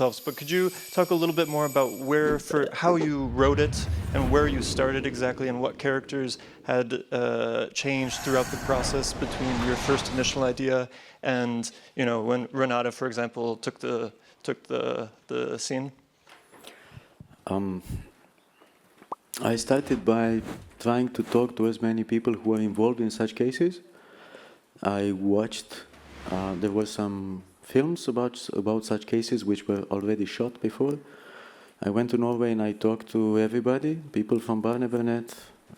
but could you talk a little bit more about how you wrote it and where you started exactly, and what characters had changed throughout the process between your first initial idea and when Renata, for example, took the scene? I started by trying to talk to as many people who are involved in such cases. I watched. There were some films about such cases which were already shot before. I went to Norway and I talked to everybody, people from Barnevernet.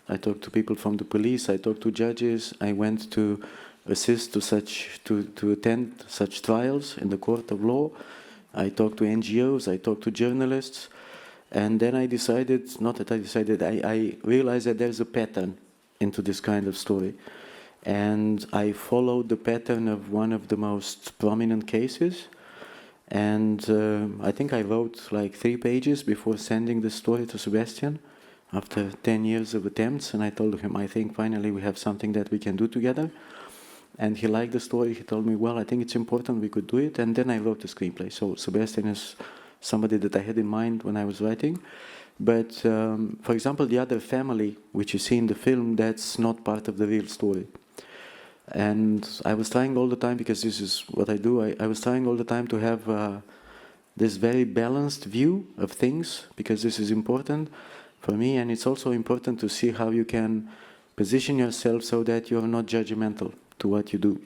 I talked to people from the police. I talked to judges. I went to assist to attend such trials in the court of law. I talked to NGOs. I talked to journalists. And then I decided, not that I decided, I realized that there's a pattern into this kind of story. And I followed the pattern of one of the most prominent cases. And I think I wrote like 3 pages before sending the story to Sebastian after 10 years of attempts. And I told him, I think finally we have something that we can do together. And he liked the story. He told me, well, I think it's important, we could do it. And then I wrote the screenplay. So Sebastian is somebody that I had in mind when I was writing. But for example, the other family, which you see in the film, that's not part of the real story. And I was trying all the time, because this is what I do, I was trying all the time to have this very balanced view of things, because this is important for me, and it's also important to see how you can position yourself so that you're not judgmental to what you do.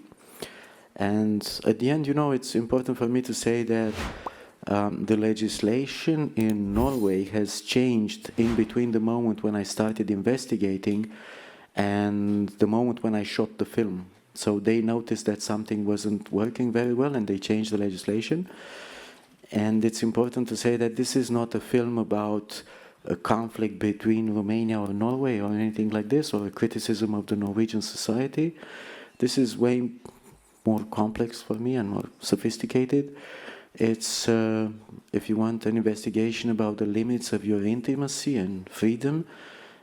And at the end, it's important for me to say that the legislation in Norway has changed in between the moment when I started investigating and the moment when I shot the film. So they noticed that something wasn't working very well and they changed the legislation. And it's important to say that this is not a film about a conflict between Romania or Norway or anything like this, or a criticism of the Norwegian society. This is way more complex for me and more sophisticated. It's, if you want, an investigation about the limits of your intimacy and freedom,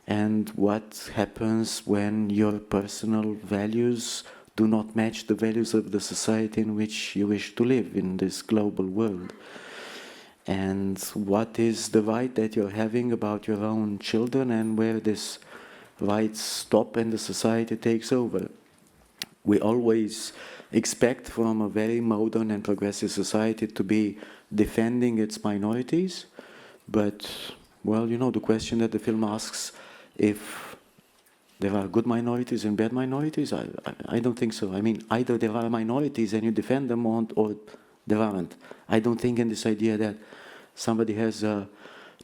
and what happens when your personal values do not match the values of the society in which you wish to live in this global world. And what is the right that you're having about your own children, and where these rights stop and the society takes over. We always expect from a very modern and progressive society to be defending its minorities, but, well, the question that the film asks, if there are good minorities and bad minorities, I don't think so. I mean, either there are minorities and you defend them, or there aren't. I don't think in this idea that somebody has the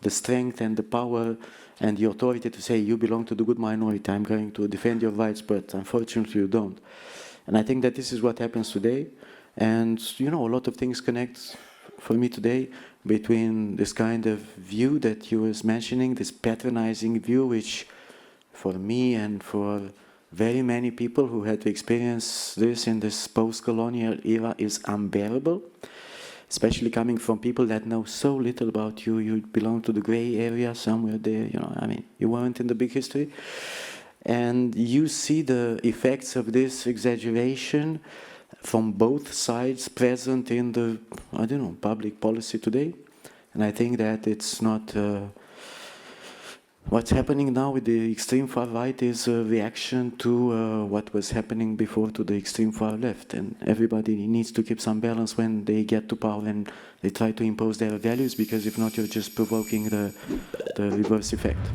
strength and the power and the authority to say, you belong to the good minority, I'm going to defend your rights, but unfortunately you don't. And I think that this is what happens today. And, a lot of things connect for me today between this kind of view that you was mentioning, this patronizing view, which for me and for very many people who had to experience this in this post-colonial era is unbearable, especially coming from people that know so little about you. You belong to the gray area somewhere there, you weren't in the big history. And you see the effects of this exaggeration from both sides present in the, public policy today. And I think that it's not... what's happening now with the extreme far right is a reaction to what was happening before to the extreme far left. And everybody needs to keep some balance when they get to power and they try to impose their values, because if not, you're just provoking the reverse effect.